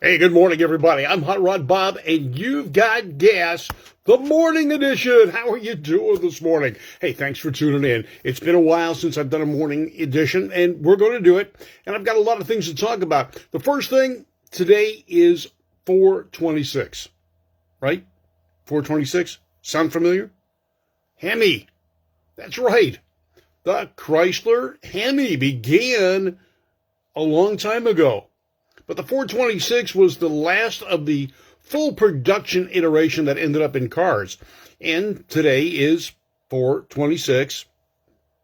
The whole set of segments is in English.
Hey, good morning, everybody. I'm Hot Rod Bob, and you've got Gas, the morning edition. How are you doing this morning? Hey, thanks for tuning in. It's been a while since I've done a morning edition, and we're going to do it. And I've got a lot of things to talk about. The first thing today is 426, right? 426? Sound familiar? HEMI. That's right. The Chrysler HEMI began a long time ago. But the 426 was the last of the full production iteration that ended up in cars. And today is 426.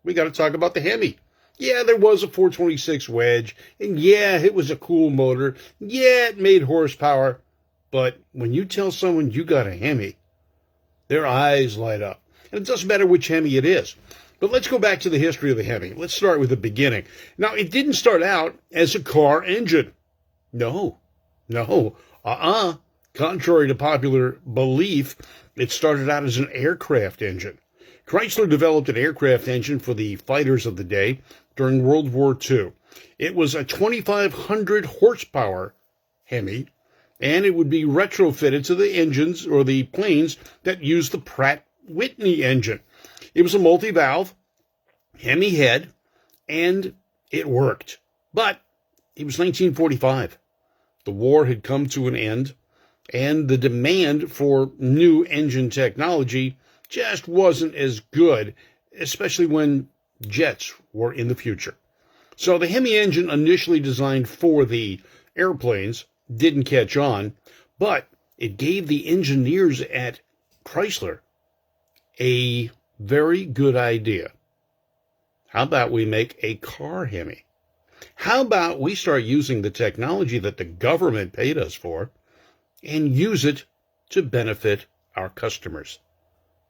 We got to talk about the HEMI. Yeah, there was a 426 wedge. And yeah, it was a cool motor. Yeah, it made horsepower. But when you tell someone you got a HEMI, their eyes light up. And it doesn't matter which HEMI it is. But let's go back to the history of the HEMI. Let's start with the beginning. Now, it didn't start out as a car engine. No. Contrary to popular belief, it started out as an aircraft engine. Chrysler developed an aircraft engine for the fighters of the day during World War II. It was a 2,500 horsepower HEMI, and it would be retrofitted to the engines or the planes that used the Pratt Whitney engine. It was a multi-valve HEMI head, and it worked. But it was 1945. The war had come to an end, and the demand for new engine technology just wasn't as good, especially when jets were in the future. So the HEMI engine, initially designed for the airplanes, didn't catch on, but it gave the engineers at Chrysler a very good idea. How about we make a car HEMI? How about we start using the technology that the government paid us for and use it to benefit our customers?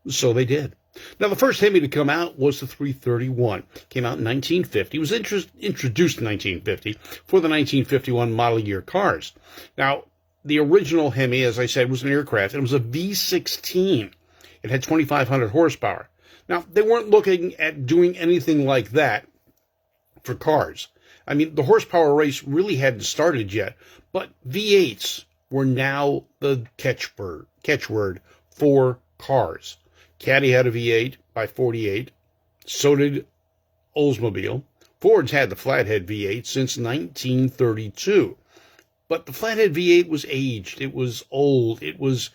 So they did. Now, the first HEMI to come out was the 331. Came out in 1950. It was introduced in 1950 for the 1951 model year cars. Now, the original HEMI, as I said, was an aircraft. It was a V16. It had 2,500 horsepower. Now, they weren't looking at doing anything like that for cars. I mean, the horsepower race really hadn't started yet, but V8s were now the catchword for cars. Caddy had a V8 by 48. So did Oldsmobile. Ford's had the flathead V8 since 1932. But the flathead V8 was aged. It was old. It was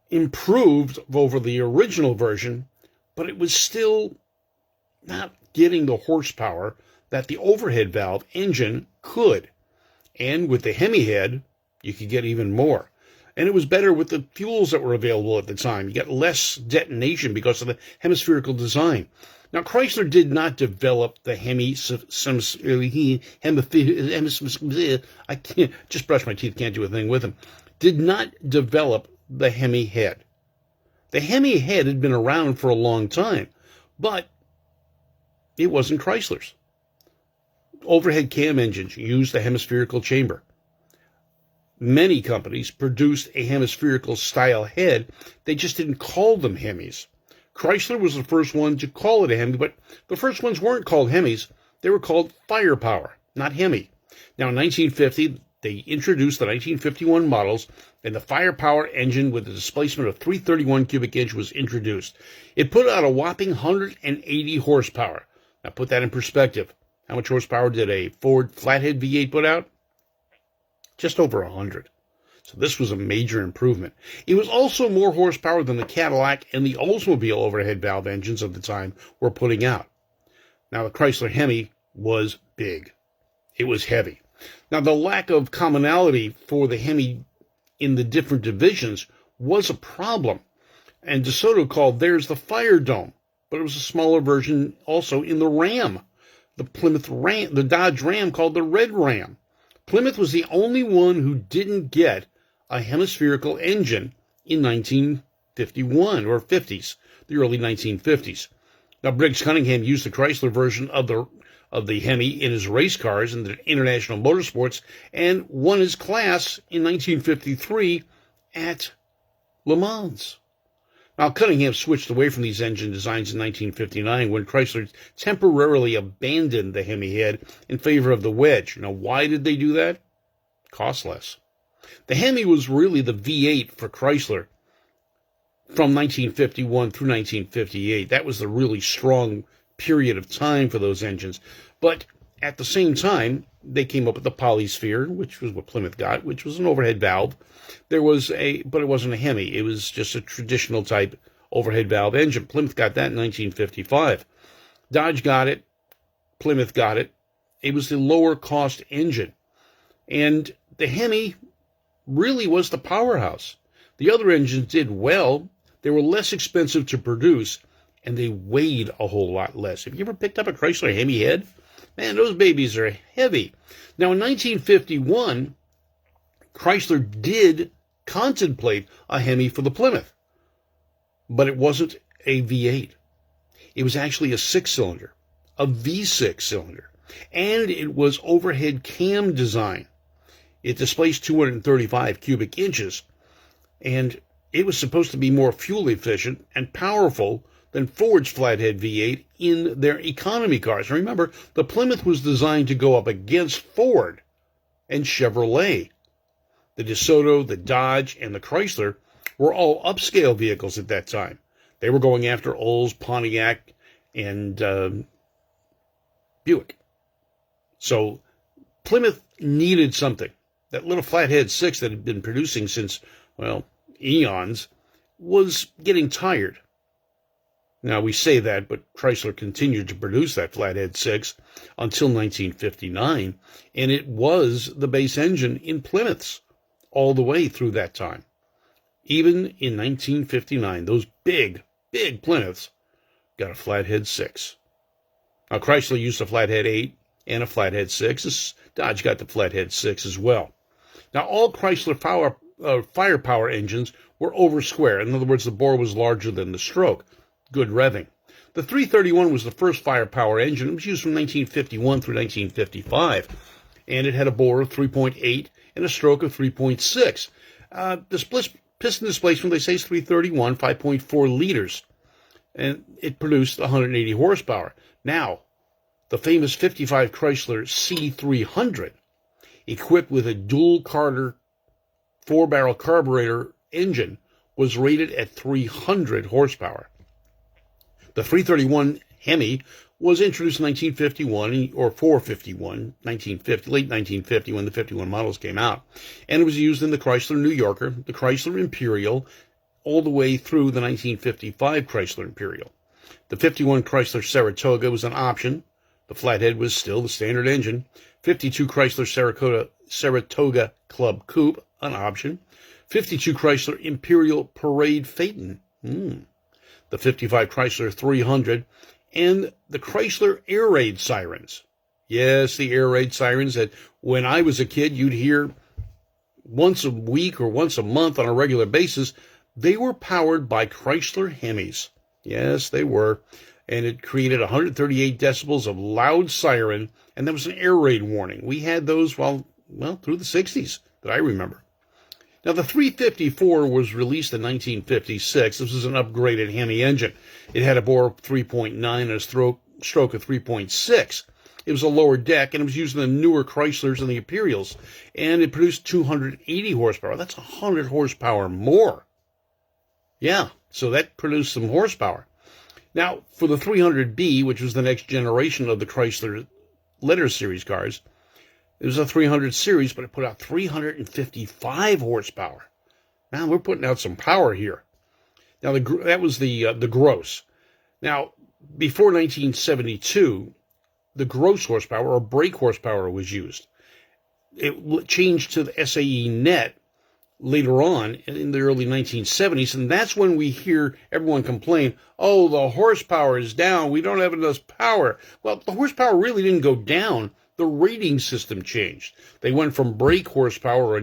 improved over the original version, but it was still not getting the horsepower that the overhead valve engine could. And with the HEMI head, you could get even more. And it was better with the fuels that were available at the time. You got less detonation because of the hemispherical design. Now, Chrysler did not develop the I can't just brush my teeth, can't do a thing with them. Did not develop the HEMI head. The HEMI head had been around for a long time, but it wasn't Chrysler's. Overhead cam engines used a hemispherical chamber. Many companies produced a hemispherical style head. They just didn't call them HEMIs. Chrysler was the first one to call it a HEMI, but the first ones weren't called HEMIs. They were called Firepower, not HEMI. Now, in 1950, they introduced the 1951 models, and the Firepower engine with a displacement of 331 cubic inch was introduced. It put out a whopping 180 horsepower. Now, put that in perspective. How much horsepower did a Ford flathead V8 put out? Just over 100. So this was a major improvement. It was also more horsepower than the Cadillac and the Oldsmobile overhead valve engines of the time were putting out. Now, the Chrysler HEMI was big. It was heavy. Now, the lack of commonality for the HEMI in the different divisions was a problem. And DeSoto called theirs the Fire Dome, but it was a smaller version also in the Ram. The Dodge Ram called the Red Ram. Plymouth was the only one who didn't get a hemispherical engine in 1951 or 50s, the early 1950s. Now, Briggs Cunningham used the Chrysler version of the HEMI in his race cars in the International Motorsports and won his class in 1953 at Le Mans. Now, Cunningham switched away from these engine designs in 1959 when Chrysler temporarily abandoned the HEMI head in favor of the wedge. Now, why did they do that? Cost less. The Hemi was really the V8 for Chrysler from 1951 through 1958. That was the really strong period of time for those engines. But at the same time, they came up with the Polysphere, which was what Plymouth got, which was an overhead valve. But it wasn't a Hemi. It was just a traditional type overhead valve engine. Plymouth got that in 1955. Dodge got it. Plymouth got it. It was the lower cost engine. And the Hemi really was the powerhouse. The other engines did well. They were less expensive to produce, and they weighed a whole lot less. Have you ever picked up a Chrysler Hemi head? Man, those babies are heavy. Now, in 1951, Chrysler did contemplate a Hemi for the Plymouth, but it wasn't a V8. It was actually a six-cylinder, a V6 cylinder, and it was overhead cam design. It displaced 235 cubic inches, and it was supposed to be more fuel efficient and powerful than Ford's flathead V8 in their economy cars. Remember, the Plymouth was designed to go up against Ford and Chevrolet. The DeSoto, the Dodge, and the Chrysler were all upscale vehicles at that time. They were going after Olds, Pontiac, and Buick. So Plymouth needed something. That little flathead 6 that had been producing since, well, eons, was getting tired. Now, we say that, but Chrysler continued to produce that flathead 6 until 1959, and it was the base engine in Plymouths all the way through that time. Even in 1959, those big, big Plymouths got a flathead 6. Now, Chrysler used a flathead 8 and a flathead 6. Dodge got the flathead 6 as well. Now, all Chrysler firepower engines were over square. In other words, the bore was larger than the stroke. Good revving. The 331 was the first firepower engine. It was used from 1951 through 1955, and it had a bore of 3.8 and a stroke of 3.6. The piston displacement, they say, is 331, 5.4 liters, and it produced 180 horsepower. Now, the famous 55 Chrysler C300, equipped with a dual Carter 4-barrel carburetor engine, was rated at 300 horsepower. The 331 Hemi was introduced in 1951, or 451, 1950, late 1950, when the 51 models came out. And it was used in the Chrysler New Yorker, the Chrysler Imperial, all the way through the 1955 Chrysler Imperial. The 51 Chrysler Saratoga was an option. The flathead was still the standard engine. 52 Chrysler Saratoga Club Coupe, an option. 52 Chrysler Imperial Parade Phaeton. The 55 Chrysler 300, and the Chrysler air raid sirens. Yes, the air raid sirens that when I was a kid, you'd hear once a week or once a month on a regular basis. They were powered by Chrysler Hemis. Yes, they were. And it created 138 decibels of loud siren, and there was an air raid warning. We had those through the 60s that I remember. Now, the 354 was released in 1956. This was an upgraded Hemi engine. It had a bore of 3.9 and a stroke of 3.6. It was a lower deck, and it was used in the newer Chryslers and the Imperials, and it produced 280 horsepower. That's 100 horsepower more. Yeah, so that produced some horsepower. Now, for the 300B, which was the next generation of the Chrysler Letter Series cars, it was a 300 series, but it put out 355 horsepower. Now, we're putting out some power here. Now, that was the gross. Now, before 1972, the gross horsepower or brake horsepower was used. It changed to the SAE net later on in the early 1970s, and that's when we hear everyone complain, oh, the horsepower is down, we don't have enough power. Well, the horsepower really didn't go down. The rating system changed. They went from brake horsepower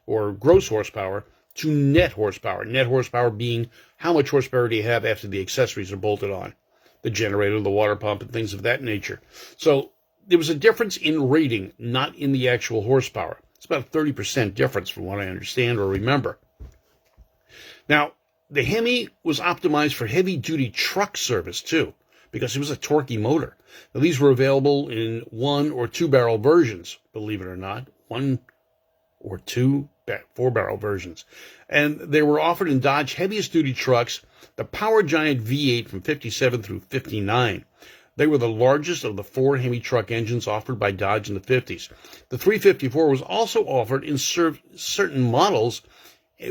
or gross horsepower to net horsepower. Net horsepower being how much horsepower do you have after the accessories are bolted on, the generator, the water pump, and things of that nature. So there was a difference in rating, not in the actual horsepower. It's about a 30% difference from what I understand or remember. Now, the Hemi was optimized for heavy-duty truck service, too, because it was a torquey motor. Now, these were available in 1- or 2-barrel versions, believe it or not. One or two 4-barrel versions. And they were offered in Dodge heaviest duty trucks, the Power Giant V8 from 57 through 59. They were the largest of the 4 Hemi truck engines offered by Dodge in the 50s. The 354 was also offered in certain models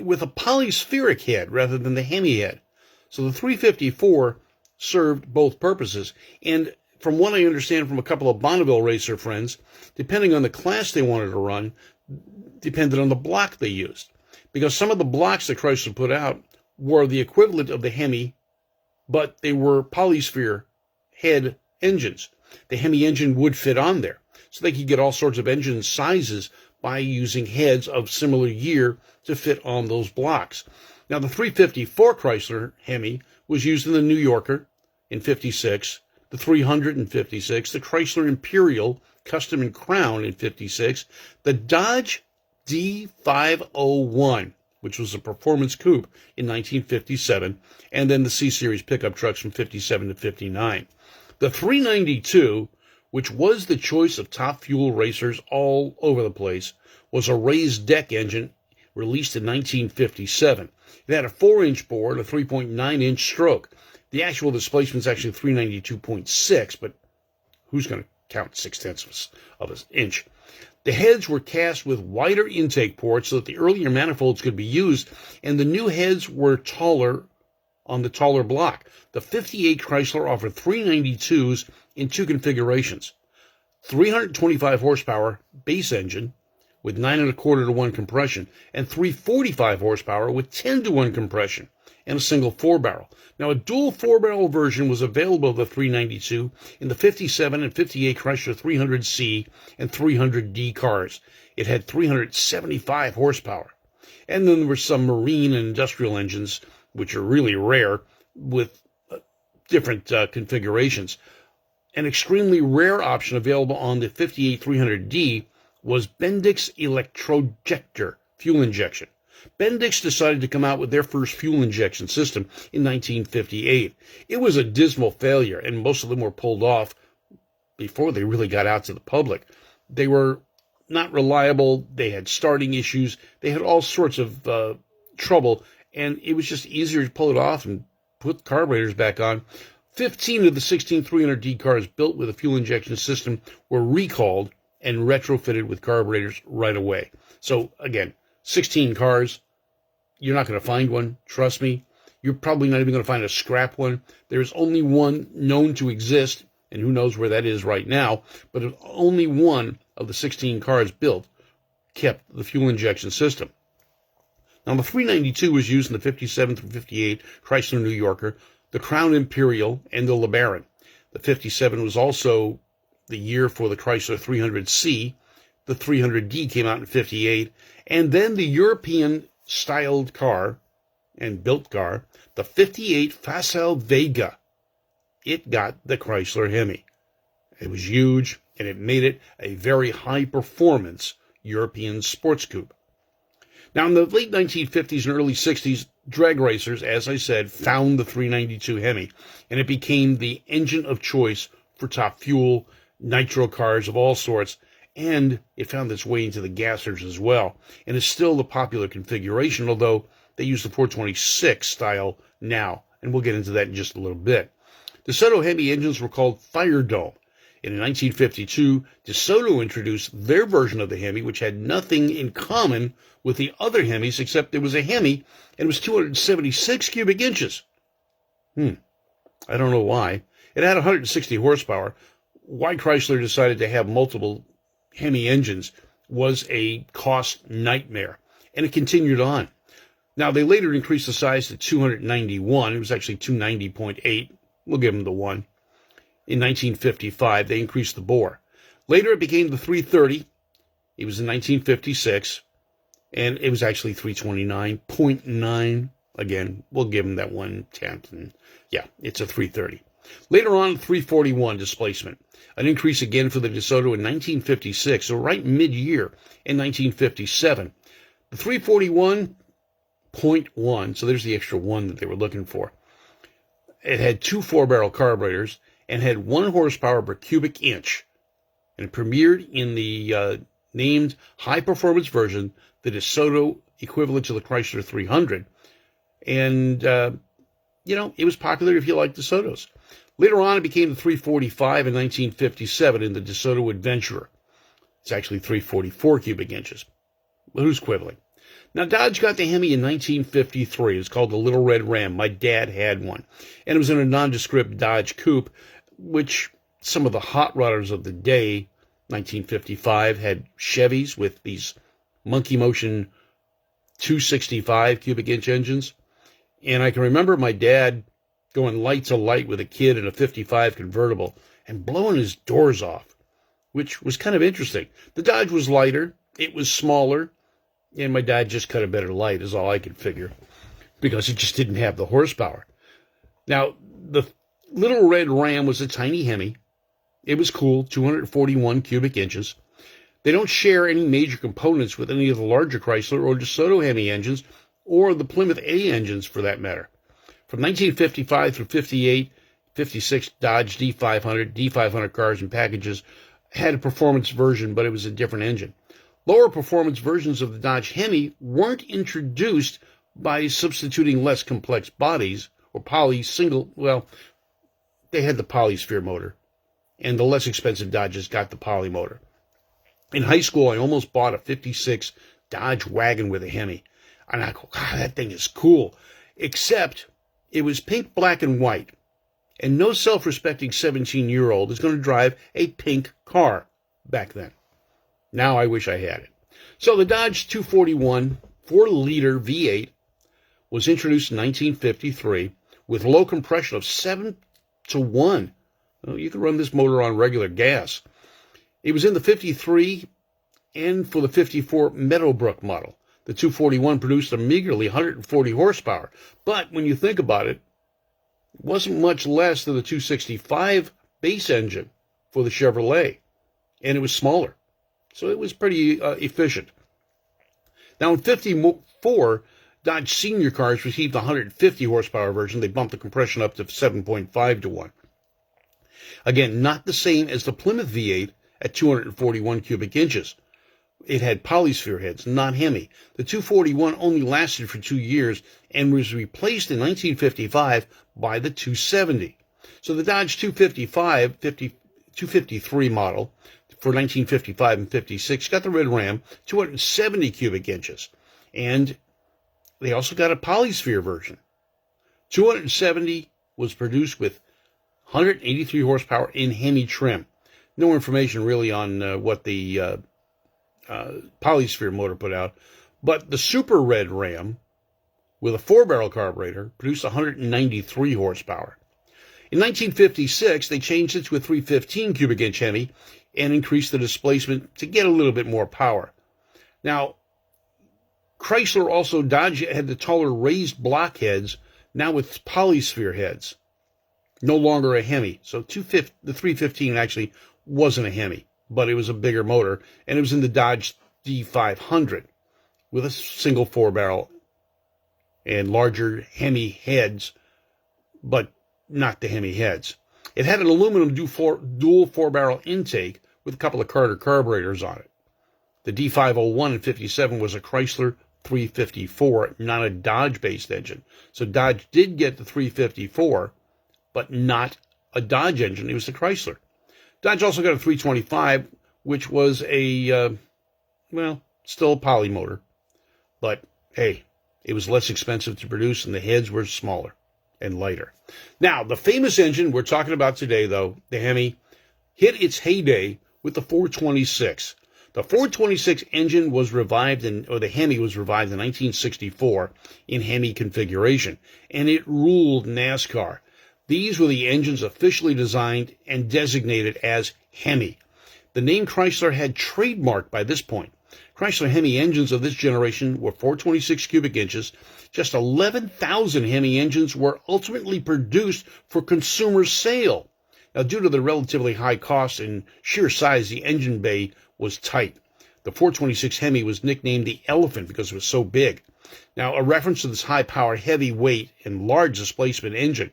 with a polyspheric head rather than the Hemi head. So the 354 served both purposes. And from what I understand from a couple of Bonneville racer friends, depending on the class they wanted to run, depended on the block they used. Because some of the blocks that Chrysler put out were the equivalent of the Hemi, but they were polysphere head engines. The Hemi engine would fit on there. So they could get all sorts of engine sizes by using heads of similar year to fit on those blocks. Now, the 354 Chrysler Hemi was used in the New Yorker in 56, the 300 in 56, the Chrysler Imperial Custom and Crown in 56, the Dodge D501, which was a performance coupe in 1957, and then the C-Series pickup trucks from 57 to 59. The 392, which was the choice of top fuel racers all over the place, was a raised deck engine released in 1957. It had a 4-inch bore and a 3.9-inch stroke. The actual displacement is actually 392.6, but who's going to count 0.6 of an inch? The heads were cast with wider intake ports so that the earlier manifolds could be used, and the new heads were taller on the taller block. The 58 Chrysler offered 392s in 2 configurations. 325 horsepower base engine with 9.25 to 1 compression, and 345 horsepower with 10 to 1 compression, and a single 4-barrel. Now, a dual 4-barrel version was available of the 392 in the 57 and 58 Chrysler 300C and 300D cars. It had 375 horsepower. And then there were some marine and industrial engines, which are really rare, with different configurations. An extremely rare option available on the 58 300D was Bendix Electrojector fuel injection. Bendix decided to come out with their first fuel injection system in 1958. It was a dismal failure, and most of them were pulled off before they really got out to the public. They were not reliable. They had starting issues. They had all sorts of trouble, and it was just easier to pull it off and put carburetors back on. 15 of the 16 300D cars built with a fuel injection system were recalled and retrofitted with carburetors right away. So, again, 16 cars, you're not going to find one, trust me. You're probably not even going to find a scrap one. There's only one known to exist, and who knows where that is right now, but only one of the 16 cars built kept the fuel injection system. Now, the 392 was used in the 57 through 58 Chrysler New Yorker, the Crown Imperial, and the LeBaron. The 57 was also the year for the Chrysler 300C. The 300D came out in 58. And then the European-styled car and built car, the 58 Facel Vega. It got the Chrysler Hemi. It was huge, and it made it a very high-performance European sports coupe. Now, in the late 1950s and early 60s, drag racers, as I said, found the 392 Hemi, and it became the engine of choice for top fuel, nitro cars of all sorts, and it found its way into the gassers as well, and is still the popular configuration, although they use the 426 style now, and we'll get into that in just a little bit. DeSoto Hemi engines were called Fire Dome. And in 1952, DeSoto introduced their version of the Hemi, which had nothing in common with the other Hemis, except it was a Hemi, and it was 276 cubic inches. I don't know why. It had 160 horsepower. Why Chrysler decided to have multiple Hemi engines was a cost nightmare, and it continued on. Now, they later increased the size to 291. It was actually 290.8. We'll give them the 1. In 1955, they increased the bore. Later, it became the 330. It was in 1956, and it was actually 329.9. Again, we'll give them that 1/10, and yeah, it's a 330. Later on, 341 displacement. An increase again for the DeSoto in 1956, so right mid-year in 1957. The 341.1, so there's the extra 1 that they were looking for. It had 2 4-barrel carburetors and had 1 horsepower per cubic inch. And it premiered in the named high-performance version, the DeSoto equivalent to the Chrysler 300. And, it was popular if you liked DeSotos. Later on, it became the 345 in 1957 in the DeSoto Adventurer. It's actually 344 cubic inches. But who's quibbling? Now, Dodge got the Hemi in 1953. It's called the Little Red Ram. My dad had one. And it was in a nondescript Dodge coupe, which some of the hot rodders of the day, 1955, had Chevys with these monkey motion 265 cubic inch engines. And I can remember my dad going light to light with a kid in a 55 convertible and blowing his doors off, which was kind of interesting. The Dodge was lighter, it was smaller, and my dad just cut a better light, is all I could figure, because it just didn't have the horsepower. Now, the Little Red Ram was a tiny Hemi. It was cool, 241 cubic inches. They don't share any major components with any of the larger Chrysler or DeSoto Hemi engines, or the Plymouth A engines for that matter. From 1955 through 58, 56 Dodge D500, D500 cars and packages had a performance version, but it was a different engine. Lower performance versions of the Dodge Hemi weren't introduced by substituting less complex bodies or they had the polysphere motor, and the less expensive Dodges got the poly motor. In high school, I almost bought a 56 Dodge wagon with a Hemi. And I go, God, that thing is cool. Except it was pink, black, and white. And no self-respecting 17-year-old is going to drive a pink car back then. Now I wish I had it. So the Dodge 241 4-liter V8 was introduced in 1953 with low compression of 7 to 1. Well, you could run this motor on regular gas. It was in the 53 and for the 54 Meadowbrook model. The 241 produced a meagerly 140 horsepower, but when you think about it, it wasn't much less than the 265 base engine for the Chevrolet, and it was smaller, so it was pretty efficient. Now, in 54, Dodge senior cars received the 150 horsepower version. They bumped the compression up to 7.5 to 1. Again, not the same as the Plymouth V8 at 241 cubic inches. It had polysphere heads, not Hemi. The 241 only lasted for 2 years and was replaced in 1955 by the 270. So the Dodge 253 model for 1955 and 56 got the Red Ram, 270 cubic inches. And they also got a polysphere version. 270 was produced with 183 horsepower in Hemi trim. No information really on what the polysphere motor put out, but the Super Red Ram with a 4-barrel carburetor produced 193 horsepower. In 1956, they changed it to a 315 cubic inch Hemi and increased the displacement to get a little bit more power. Now, Dodge had the taller raised block heads, now with polysphere heads. No longer a Hemi. So the 315 actually wasn't a Hemi, but it was a bigger motor, and it was in the Dodge D500 with a single 4-barrel and larger Hemi heads, but not the Hemi heads. It had an aluminum dual 4-barrel intake with a couple of Carter carburetors on it. The D501 in 57 was a Chrysler 354, not a Dodge-based engine. So Dodge did get the 354, but not a Dodge engine. It was the Chrysler. Dodge also got a 325, which was still a poly motor. But, hey, it was less expensive to produce, and the heads were smaller and lighter. Now, the famous engine we're talking about today, though, the Hemi, hit its heyday with the 426. The 426 engine was revived, the Hemi was revived in 1964 in Hemi configuration, and it ruled NASCAR. These were the engines officially designed and designated as Hemi. The name Chrysler had trademarked by this point. Chrysler Hemi engines of this generation were 426 cubic inches. Just 11,000 Hemi engines were ultimately produced for consumer sale. Now, due to the relatively high cost and sheer size, the engine bay was tight. The 426 Hemi was nicknamed the Elephant because it was so big. Now, a reference to this high-power, heavy weight, and large displacement engine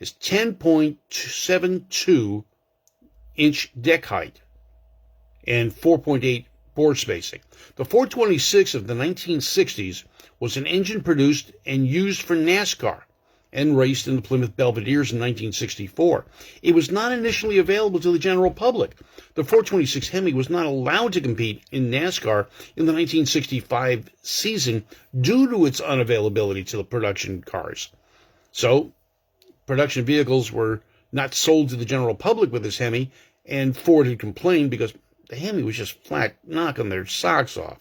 is 10.72-inch deck height and 4.8 bore spacing. The 426 of the 1960s was an engine produced and used for NASCAR and raced in the Plymouth Belvederes in 1964. It was not initially available to the general public. The 426 HEMI was not allowed to compete in NASCAR in the 1965 season due to its unavailability to the production cars. So, production vehicles were not sold to the general public with this HEMI, and Ford had complained because the HEMI was just flat knocking their socks off.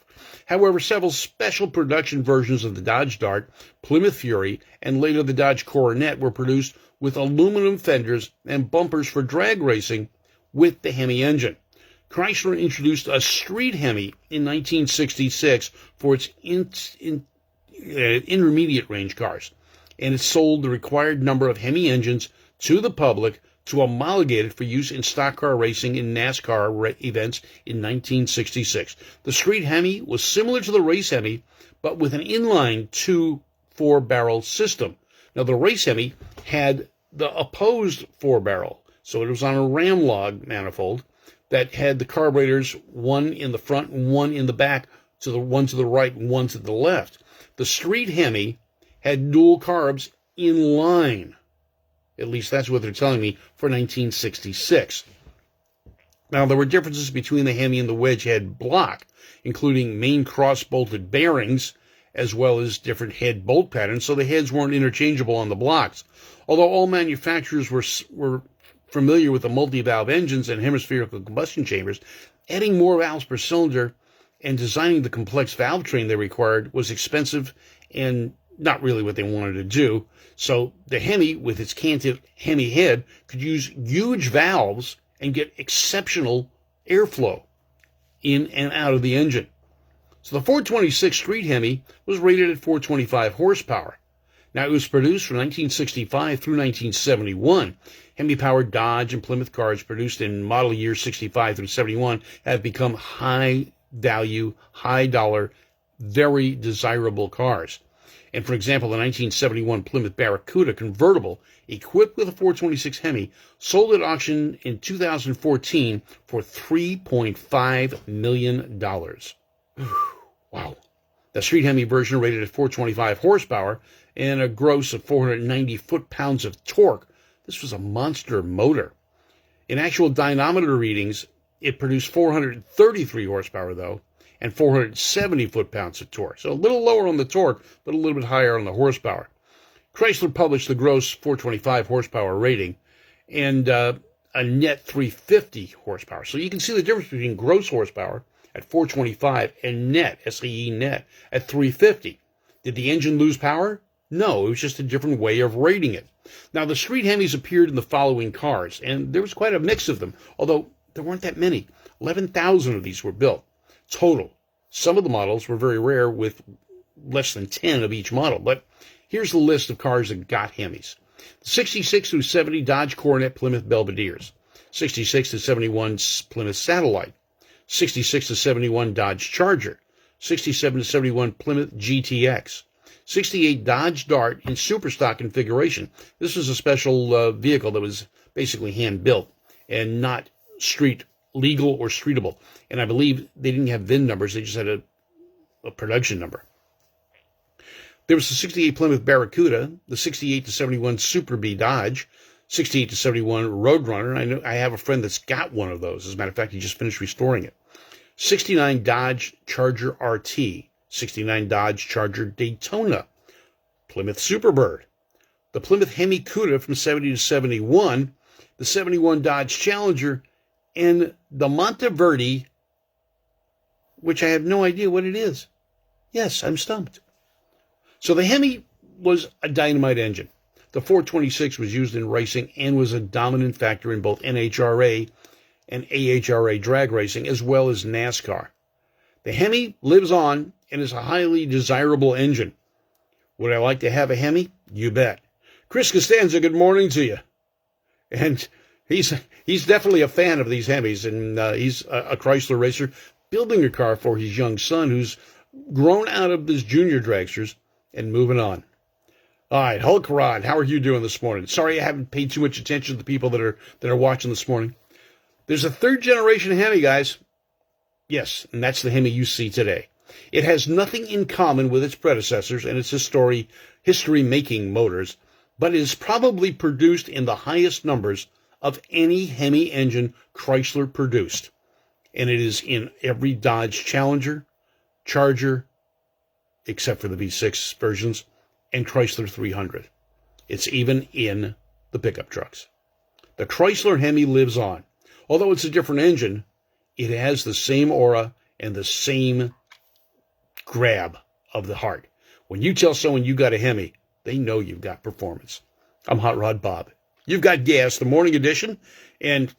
However, several special production versions of the Dodge Dart, Plymouth Fury, and later the Dodge Coronet were produced with aluminum fenders and bumpers for drag racing with the HEMI engine. Chrysler introduced a street HEMI in 1966 for its intermediate range cars, and it sold the required number of HEMI engines to the public to homologate it for use in stock car racing in NASCAR events in 1966. The street HEMI was similar to the race HEMI, but with an inline 2-4-barrel system. Now, the race HEMI had the opposed 4-barrel, so it was on a ramlog manifold that had the carburetors, one in the front and one in the back, one to the right and one to the left. The street HEMI had dual carbs in line. At least that's what they're telling me, for 1966. Now, there were differences between the HEMI and the wedge head block, including main cross-bolted bearings, as well as different head bolt patterns, so the heads weren't interchangeable on the blocks. Although all manufacturers were familiar with the multi-valve engines and hemispherical combustion chambers, adding more valves per cylinder and designing the complex valve train they required was expensive and not really what they wanted to do. So the HEMI, with its canted HEMI head, could use huge valves and get exceptional airflow in and out of the engine. So the 426 Street HEMI was rated at 425 horsepower. Now, it was produced from 1965 through 1971. HEMI-powered Dodge and Plymouth cars produced in model years 65 through 71 have become high-value, high-dollar, very desirable cars. And for example, the 1971 Plymouth Barracuda convertible, equipped with a 426 HEMI, sold at auction in 2014 for $3.5 million. Wow. The street HEMI version rated at 425 horsepower and a gross of 490 foot-pounds of torque. This was a monster motor. In actual dynamometer readings, it produced 433 horsepower, though, and 470 foot-pounds of torque. So a little lower on the torque, but a little bit higher on the horsepower. Chrysler published the gross 425 horsepower rating and a net 350 horsepower. So you can see the difference between gross horsepower at 425 and net, SAE net, at 350. Did the engine lose power? No, it was just a different way of rating it. Now, the street HEMIs appeared in the following cars, and there was quite a mix of them, although there weren't that many. 11,000 of these were built total. Some of the models were very rare, with less than 10 of each model, but here's the list of cars that got HEMIs. 66 through 70 Dodge Coronet Plymouth Belvederes, 66 to 71 Plymouth Satellite, 66 to 71 Dodge Charger, 67 to 71 Plymouth GTX, 68 Dodge Dart in Superstock configuration. This was a special vehicle that was basically hand-built and not street legal or streetable. And I believe they didn't have VIN numbers. They just had a production number. There was the 68 Plymouth Barracuda, the 68 to 71 Super B Dodge, 68 to 71 Roadrunner. I have a friend that's got one of those. As a matter of fact, he just finished restoring it. 69 Dodge Charger RT, 69 Dodge Charger Daytona, Plymouth Superbird, the Plymouth HEMI Cuda from 70 to 71, the 71 Dodge Challenger, and the Monteverde, which I have no idea what it is. Yes, I'm stumped. So the HEMI was a dynamite engine. The 426 was used in racing and was a dominant factor in both NHRA and AHRA drag racing, as well as NASCAR. The HEMI lives on and is a highly desirable engine. Would I like to have a HEMI? You bet. Chris Costanza, good morning to you. And he's definitely a fan of these HEMIs, and he's a Chrysler racer building a car for his young son who's grown out of his junior dragsters and moving on. All right, Hulk Rod, how are you doing this morning? Sorry I haven't paid too much attention to the people that are watching this morning. There's a third generation HEMI, guys. Yes, and that's the HEMI you see today. It has nothing in common with its predecessors and its history-making motors, but it is probably produced in the highest numbers of any HEMI engine Chrysler produced. And it is in every Dodge Challenger, Charger, except for the V6 versions, and Chrysler 300. It's even in the pickup trucks. The Chrysler HEMI lives on. Although it's a different engine, it has the same aura and the same grab of the heart. When you tell someone you got a HEMI, they know you've got performance. I'm Hot Rod Bob. You've got gas, the morning edition, and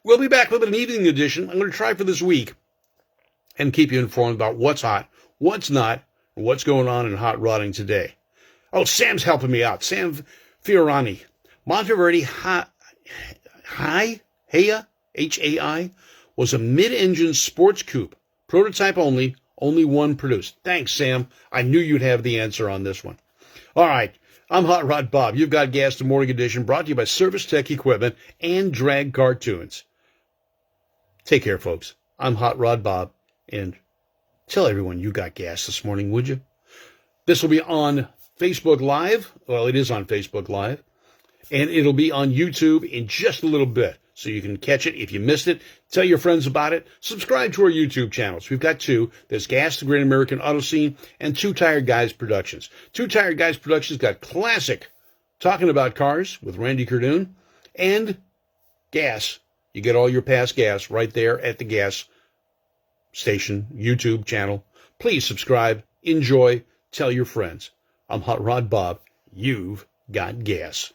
we'll be back with an evening edition. I'm going to try for this week and keep you informed about what's hot, what's not, and what's going on in hot rodding today. Oh, Sam's helping me out. Sam Fiorani. Monteverdi Haya, H-A-I, was a mid-engine sports coupe, prototype only one produced. Thanks, Sam. I knew you'd have the answer on this one. All right, I'm Hot Rod Bob. You've got gas, the morning edition, brought to you by Service Tech Equipment and Drag Cartoons. Take care, folks. I'm Hot Rod Bob, and tell everyone you got gas this morning, would you? This will be on Facebook Live. Well, it is on Facebook Live, and it'll be on YouTube in just a little bit. So you can catch it if you missed it. Tell your friends about it. Subscribe to our YouTube channels. We've got two. There's GAAS, the Great American Auto Scene, and Two Tired Guys Productions. Two Tired Guys Productions got classic Talking About Cars with Randy Kerdoon, and GAAS. You get all your past gas right there at the GAAS station, YouTube channel. Please subscribe, enjoy, tell your friends. I'm Hot Rod Bob. You've got gas.